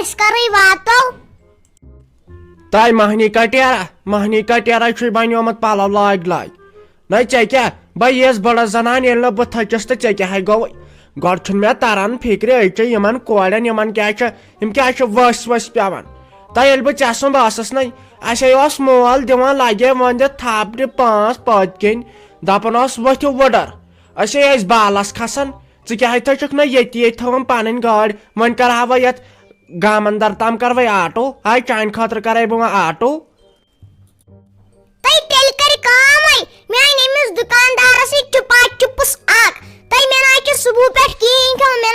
अस्करै वातो ताई महनी का टेरा बनियोमत पलव लाग न चे क्या भाई ये बड़ जनान ये बह थकिस तो चे क्या गो गोड मे तरन फिक्र यमन कोड़न यमन क्या वस वस पेवान तय बह चे सुन बसस न असे मोल दिवान लगे वन दि थपन 5 पत किन दपान वथिव वुडर असे बालस खसान क्या थक ना ये थवन पन गाड़ वन कर ये गामंदर तम कर वह आटो हाय चान खतर कर बह आटो तय तेल कर काम मैं अमिस दुकानदार चुपा चुपस तय मे सुबह पे कहें खा मे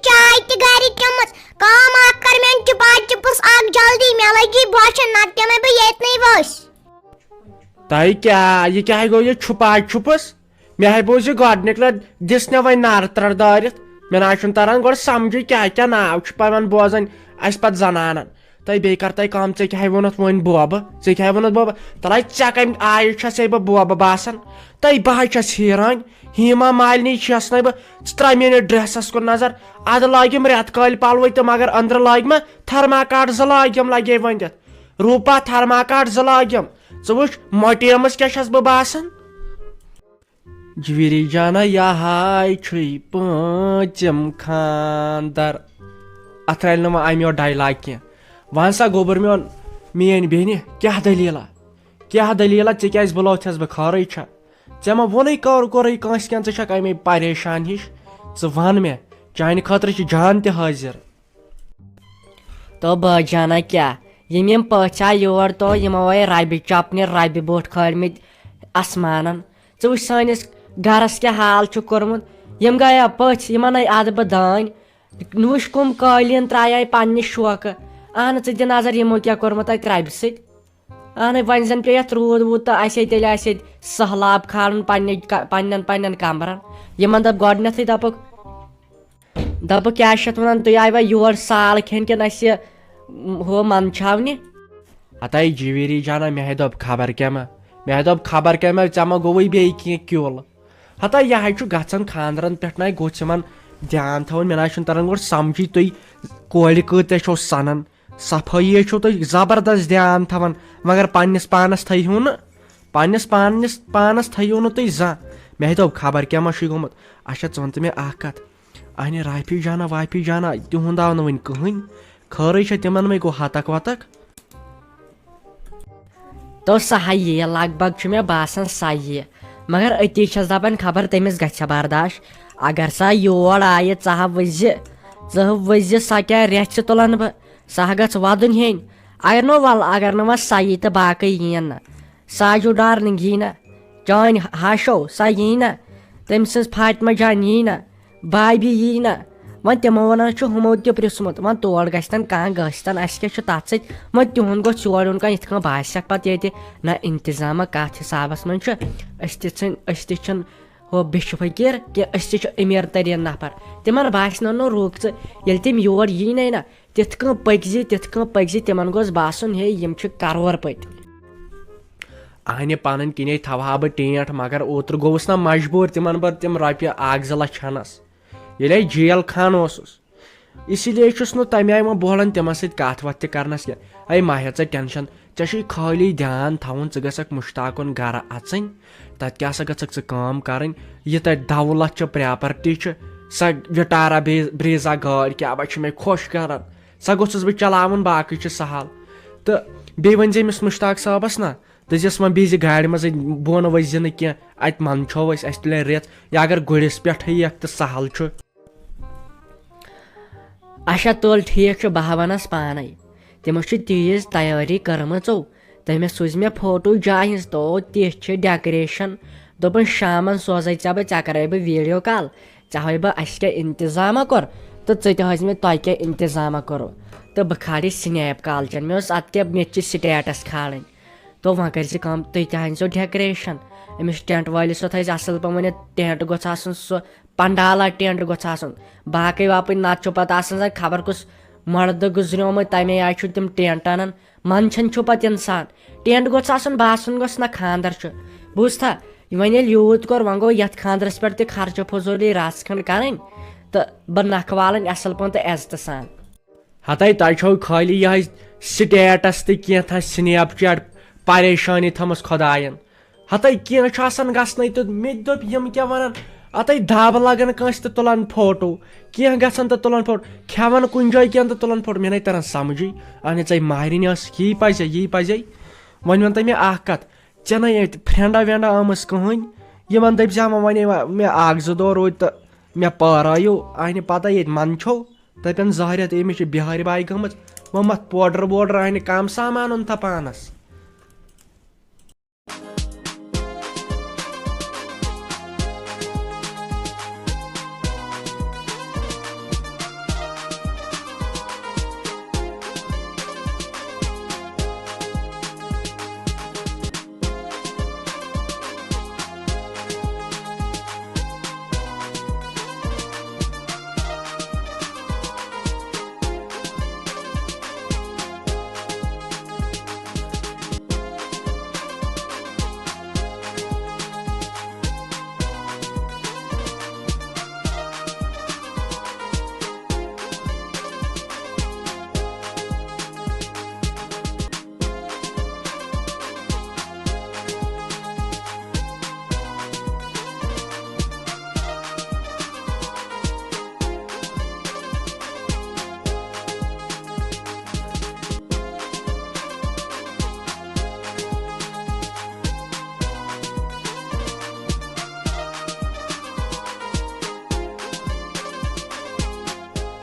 चाय त गर चम काम कर मे चुपा चुपस जल्दी मे लगी बस नत मे बह ये वस तय क्या गो ये छुपा छुपस मे बोज गोडनिक लट दिस ने वह नार तर दारित मे ना तरन गो समझ क्या नाव पान बोजान अस पे जनान तय बे कर तय काम ऐ क्या वोनत वन बोब ऐ क्या वोनत बोब तल चे कम आय छे बह बोब बासान तय बह हैरान हीमा मालिनी छस न बह त्रा मे ड्रेसस कुन नजर अद लागिम रेत काल पलव तो मगर अंदर लाग थर्माकाट 2 लागिम लगे वन रूपा थर्माकाट 2 लागिम च वुच मोटेमस क्या बह बासान जवीरी जाना यहाय पांचम खानदार अत रल न अमो डायलॉग कह वन सा गोबर मेन बेन क्या दलीला ऐ क्या बुलोथस बह खारे छा ऐ मा वोन कोर कंस क्या क अमे परेशान हिश च वन मे चान खतर जान त हाजिर तो बह जाना क्या यम पचा योर तो यमो वह रबि चपन रबि बोट खलमत आसमान च वुच सानिस गरस क्या हाल कोर्मुत यम गया पच यमन अद बह दान नुश कुम कालीन त्राय पन्ने शौक अहन च नजर यमो क्या कोर्मुत रबि सहन वन जन पे रूद वूद तो तेल सहलाब खान पन्न कमरन यमन दप गोडनथ दप क्या वन तुम आयवा योर साल खेन कि हो मन छावने अतः जवीरी जाना मे दप खबर क्या चे मा गोवई बे क्यूल हता यह गन खानदरन पे ना गोच ध्यान थवन मे ना तरन गो समझी तुम कोड़ कत सनन सफाई तुम जबरदस्त ध्यान थवन मगर पन्नस पानस थो न पानस थो न तुम मे दोप खबर क्या गोमुत अच्छा वन तो मे कत अहने राफी जाना तिहुंद आव वन कहन खरे तिमन मे गो हतक वतक तो सह ये लगभग मे बासान सह मगर अति दपान खबर तमिस ग बर्दाश्त अगर सा योर आय वज सा क्या रेत तुलान बह सह ग वदन हेन अगर न सही तो बाकी यीन न साजू डार्लिंग यी न चान हाशो सा यी न तम सज फातिमा जान यी न भाभी यी न वन तमो वन हमो तह पृथमुत वन तोड़ गन कह गन अस क्या तथ सत वो तिहुंद गो चोर उन इत बासक पे ना इंतजाम कत हिसाबस मन हो बिश फकीर कि अमीर तरीन नफर तिमन बासन नो रुक ये तम योर यी ना तिथ पकजी तिमन गोस बासन हे यम करोर पत अहने पन किने थवहा बह टेंट मगर ओतर गोस ना मजबूर तिमन बर तम रपे 1-2 लक्ष हनस ये जेल खान इसलिए तमे आय वो बोलान तिमन सत वत करनस क्या मा हे टेंशन ऐ खाली ध्यान थवन गक मुश्ताकुन गर अचन तत क्या गक काम कर यह तत दौलत प्रॉपर्टी सा विटारा ब्रेजा गाड़ क्या मे खुश कर सा गोस बह चलावन बाकी सहल तो बे वन अमिस मुश्ताक साहबस ना दस वो बेज गाड़ मज बोन वज न क्या अत मंछो अस तुले रेत या अगर गुड़िस पे तो सहल अच्छा तुल ठीक बह वनस पान तमो तीज तैयारी करमो तमें सूज मे फोटो जाय हज तो ति डेकोरेशन दोपन शाम सोज बह चे कर बह वीडियो कॉल चे बह अस क्या इंतजाम कोर तो च मे तुह क्या इंतजाम करो तो बह खाड़ी स्नैप कॉल चन मे अत क्या मे स्टेटस खाड़ी तो वह कर तुम तह डेकोरेशन अमिस टेंट वालिस थी असल पे वन टेंट गोस सह पंडाला टेंट गोस बाकी वापी नत पे खबर कुछ मर्द गुजरियोमुत तमे आय तम टेंट अनान मंचन पे इंसान टेंट गोस बासन गोस ना खानदर बुझा वन यूत कोर वन गो ये खानदरस पे खर्च फजूली रस खंड कर तो बह नख वालन असल पे तो इज्जत सान हतै तै छौ खाली यह स्टेटस ते कह स्नैप चैट परेशानी थमस खुदायन हतै कह गसन तो मे दोप यम क्या वनान अतै दब लगन कंस तो तुलान फोटो कह गसन तो तुलान फोटो खेवन कुन जाय कह तो तुलान फोटो मे तरह समझी अने ऐ माहरिन यी पजे वन वन मे कत ऐ ना ये फ्रेंडा वेंडा आमस कहन यमन दप वन मे जो दो रोद तो मे पारायो अने पता ये मन छो दपन जहरियत मे बिहार बाई गम वो मत पाउडर वोडर अने कम सामान उन पानस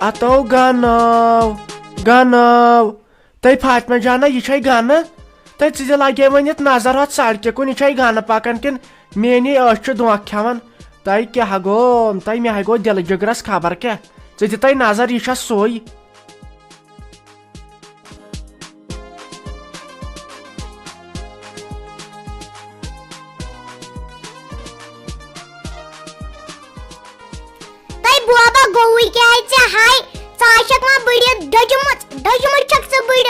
अतो गनव तै फातिमा जाना यह गन तै ऐ लगे वनित नजर अत सड़क कुन यह गन पकन किन मेनी धोख खेवन तै क्या गो तै मे गो दिल जिगरस खबर क्या दित नजर यह सोई गोवी क्या हाय साशक मा बड़ी डजमुत छक बड़ी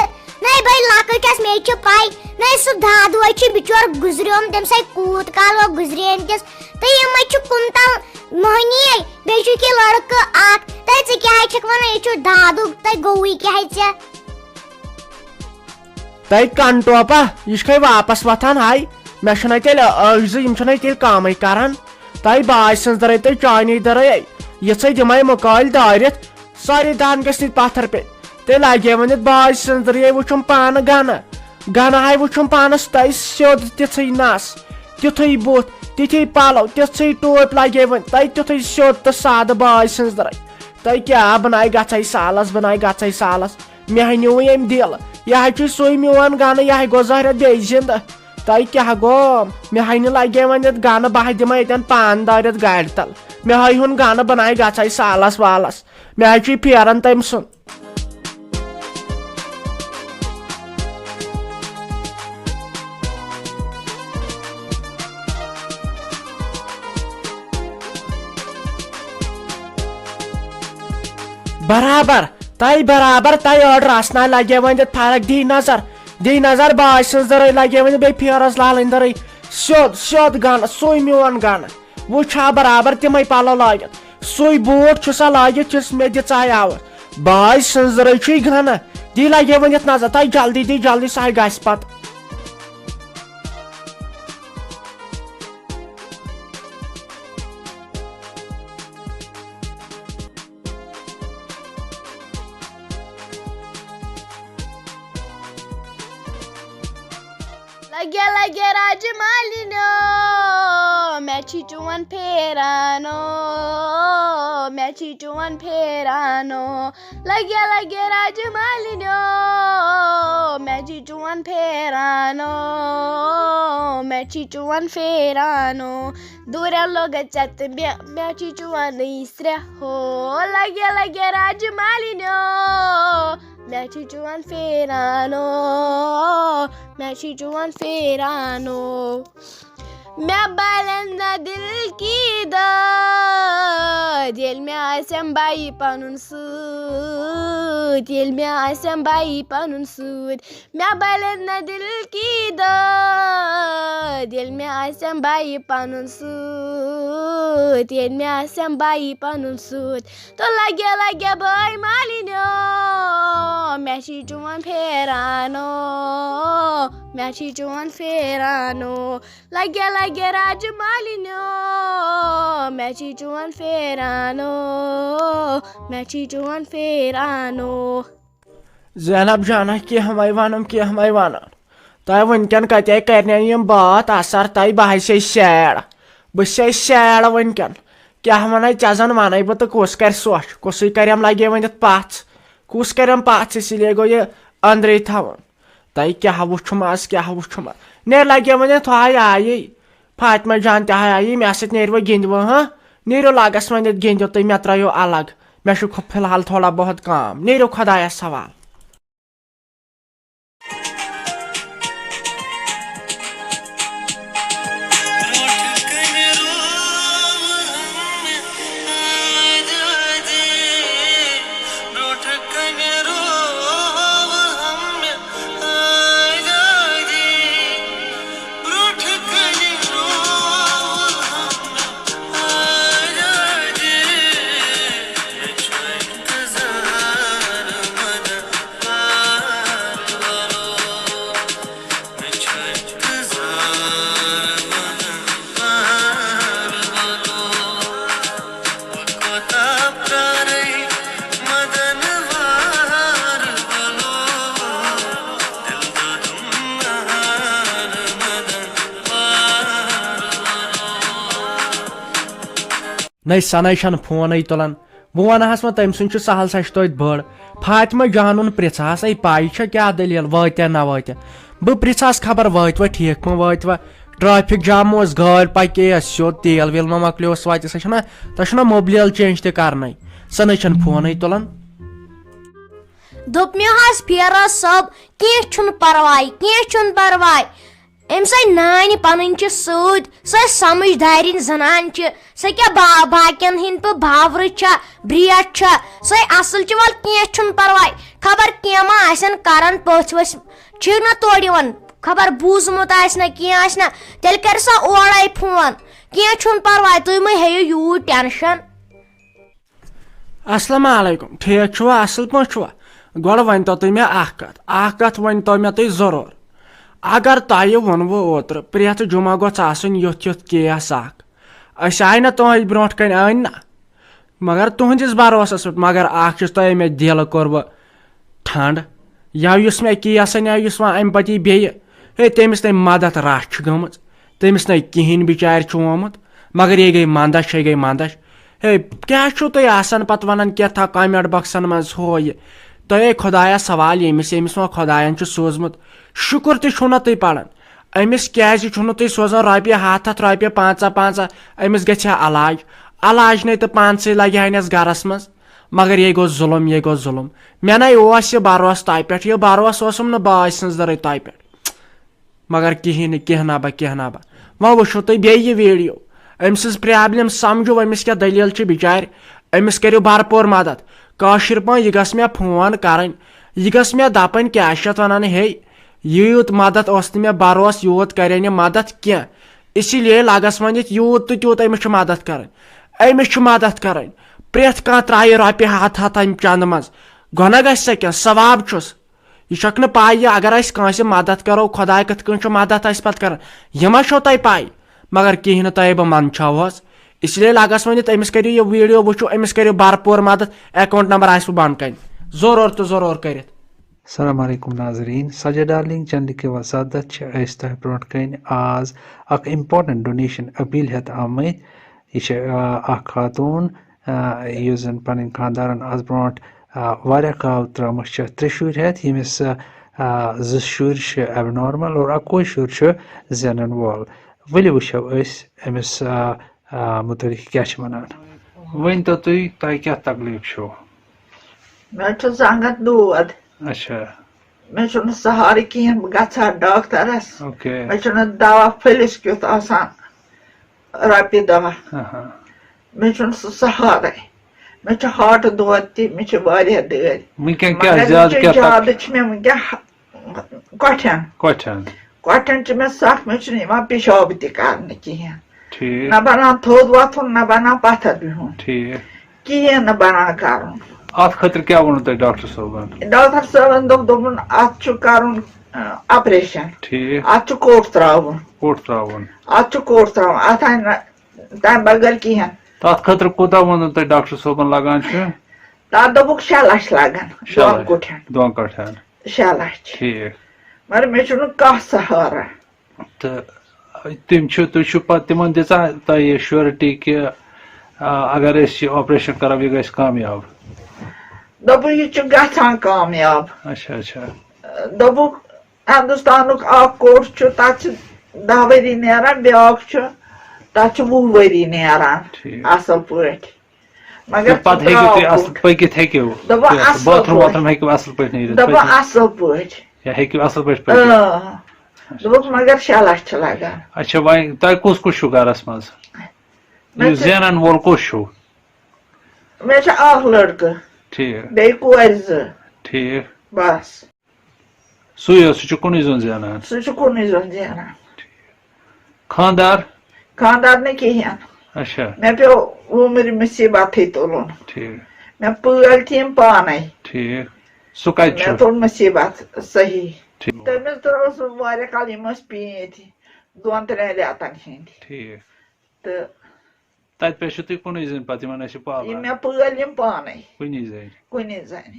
नहीं भाई लकटस मे पाई नहीं सह दादू बिचोर गुजरियोम तम सा कूत काल वो गुजरियन किस तो यम कुंतल मोहनी बे कि लड़क तै क्या वन यह दादू तै गोवी क्या तै कंटोपा यह वापस वथान हाय मे तेल कम करान तै बाय सज दर तै चानी दर ये दिमाई मुकाल दारित सारे दान गि पत्थर पे ते लगे वन बाय सजर वुम पान गन हाय वुम पानस तै स्योद ति नस तिथु बुत तिथि पलव ति टोप लगे वन तै तिथु स्योद तो साद बाय सजर तै क्या बनाई गई सालस मे न्यू यम दिल यह सु मोन गन यह गो जहरियत बे जिंद तै क्या गो मे लगे वन गन बह दिम ये पान दारित गाड़ तल मे हुन गन बनाई गई सालस वालस मे फेरन तम सुन बराबर तै ऑर्डर असना लगे वन फर्क दी नजर बाय सजर लगे वन बे फेरस लाल दर स्योद गन सु मोन गन वो बराबर तिम पलो लागित सु बूट सा लागित मे दिस बाय सजर गन दी लगे वन नजर तै जल्दी सह गस पत लगे राजमालिनो मैं चुवन फेरानो लगे राजमालिनो मैं चुवन फेरानो दूर लोग चत मैं चुवन इसरे हो लगे राजमालिनो मैं चुवन फेरानो मैं बालन दिल की दाद येल में आसम बाई पनुन सूद मैं बालन दिल की दाद येल में आसम बाई पनुन सूद तो लगे by मालिनो Meshi Juan Ferrano, Meshi Juan Ferrano, Lage Rajamalino, Meshi Juan Ferrano, Meshi Juan Ferrano. Zainab Jana ki hamay vanam. Tay wunkan katay karne yum baat asar tay bahai se share. Bus se share wunkan. Kya hamanay chazan manay but kus kar soch. Kusi karyam lage vanit pats. Kus karyam pats isliye go ye andre thavan. Tay kya havuchmas. Ne lage vanit hay ayi. Fatma Jan ta hay ayi me asit nervo gendvo ha. Nero lagas vanit gendvo tay metrayo alag. मैं शुक्र फिलहाल थोड़ा बहुत काम नहीं रुक खुदाया सवाल नहीं सनैशन फोन तुलान बह वनहस तम सुन सहल सा तो बड़ फातिमा जानन प्रिछस पाई क्या दलील वात्या ना वात्या बह प्रिछस खबर वातवा ठीक मा वातवा ट्रैफिक जाम गाड़ पके स्योद तेल वेल मा मकलियोस वात सह मोबिल चेंज त कर सनैशन फोन तुलान दोप मे हस फेरा सब कह परवाय अम सा नान पन सूद स समझदारिन जनान स क्या बाकियन हिंद पे भावर ब्रियट स असल वल कह परवाय खबर कह करन पथ वस न तोड़ खबर बूजमुत कह तेल कर सा ओड़े फोन कह परवाय तुम मे हेयू यूत टेंशन अस्सलाम वालेकुम ठीक छुआ असल पे गोड़ वन तो मे कत वन तो मे तुम जरूर अगर तह वोनवो ओतर प्रेथ जुमा गोस युथ केस अस आय ना तुह ब्रो कन अन ना मगर तुहदिस भरोसस पे मगर तह मे दिल कोर बह ठंड या मे केस अनिया अम पती बे हे तमिस न मदद रश गमत तमिस न कहें बिचार आमुत मगर ये गई मंदश हे क्या तुम पत वन क्या कमेंट बक्सन मज हो ये तुह खुदाया सवाल यमिस वो खुदायन सोजमुत शुक्र तुम पान अमिस क्या तुम सोजान रोपये 100 रोपये 500 अमिस ग अलाज नहीं तो 500 लगे हनस गरस मज मगर ये गो जुलम मे ना यह भरोस तह पे यह भरोस न बाज सज दर तह पे मगर कह ना बह वो वो तुम बे वीडियो अम सज प्रॉब्लम समझो अमिस क्या दलील बिचार अमिस करो भरपूर मदद काशिर पे यह गस मे फोन कर यह गस मे दपन क्या वन हे यूत मदद मे भरोस यूत कर मदद क्या इसीलिए लगस वन यूत तो तूत अमिस मदद कर प्रेथ कह त्राय रोपये 100 अम चंद मज गुना गस क्या सवाब यह पाई अगर कंस मदद करो खुदा कथ मदद पत कर यह मा तुह पाई मगर कहें तुह बह मंदछावस इसलिए लगस वन अमिस करो यह वीडियो वो अमिस करो भरपूर मदद अकाउंट नंबर आस बंद कर जरूर तो जरूर कर अस्सलाम वालेकुम नाजरीन सजा डार्लिंग चंद के वसादत तह ब्रो कन आज अख इम्पोर्टेंट डोनेशन अपील हेत आमत यह खातून यह जन पन खानदारन आज ब्रो वारिया काव त्रमस 3 शुर हेत यमिस 2 शुर एबनॉर्मल और 1 शुर जनन वोल वली वुचो अमिस मुतलिक क्या वनान वन तो तुह क्या तकलीफ छो मे जंगत दूध अच्छा मे सहार कह गा डॉक्टरस मे दवा फलिस क्युत रोपये 10 मे सहार मे हार्ट दौद मे दर ज्यादा मे कठन मे सख मे पेशाब तह कहें न बनान थोद वथुन न बनान पत्थर बिहुन कहें न बनान कर At khatır क्या वोन तोय डॉक्टर साहबन डॉक्टर साहबन दोपन अत करन ऑपरेशन ठीक अत कोट त्रावन कोट त्रावन अत कोट त्रावन अत तम बगैर कहें तथ खतर कोता वोन तोय डॉक्टर साहबन लगान छ तथ दोपुक 6 लाख लगन दोन कुठन दोन कठन 6 लाख ठीक मगर मे छु कह सहारा तो तुम तुम पे तिमन दिचा तय श्योरिटी कि अगर ऑपरेशन करो यह गस कामयाब दोपुक यह गसान कामयाब अच्छा अच्छा दोपुक हिंदुस्तानुक कोट तथ 10 वरी नेरान ब्याक तथ 20 वरी नेरान असल पट मगर पत पकित हेकू बाथरूम वाथरूम हेकू असल पे दप असल पट या हेकू असल पे दोपुक मगर 6 लाख लगन अच्छा वह तह कुस कुस गरस मज जेनान वोल कुस मे लड़क ठीक बे कोर ठीक बस सह कुन जोन जेनान सह कुन जोन जेनान खानदार खानदार ने कहें अच्छा मे पे उम्र मुसीबत तुलन ठीक मे पल तम पान ठीक सह कत मे तुल मुसीबत सही ठीक तमिस तर कल यम पे 2-3 रेतन हंद ठीक तो तत पे तुम कुन जन पे पाल मे पल यम पान कुन जन कुन जन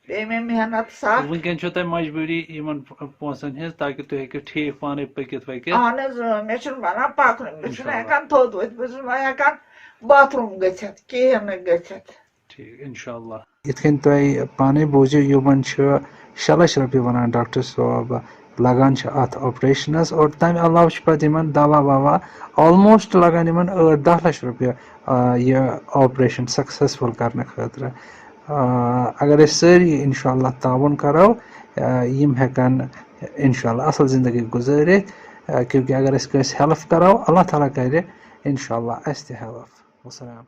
बे मे मेहनत सख वनकन तह मजबूरी इन पोसन हज ताकि तुम हेकू ठीक पान पकित वकित अहन मे बनान पकन बहान थोद वथ बहान बाथरूम गथित कहें गथित ठीक इंशाल्लाह इत तुम पाने बूझो यमन 6 लाख रुपये वन डॉक्टर साहब लगान अत ऑपरेशनस और तम अलाव पे दवा ववा ऑलमोस्ट लगान 8-10 लाख रुपये यह ऑपरेशन सक्सेसफुल करने खतर अगर सारी इंशाल्लाह ताउन करो यम हेकन इंशाल्लाह असल जिंदगी गुजारित क्योंकि अगर हेल्प करो अल्लाह ताला करे इंशाल्लाह अस हेल्प। वस्सलाम।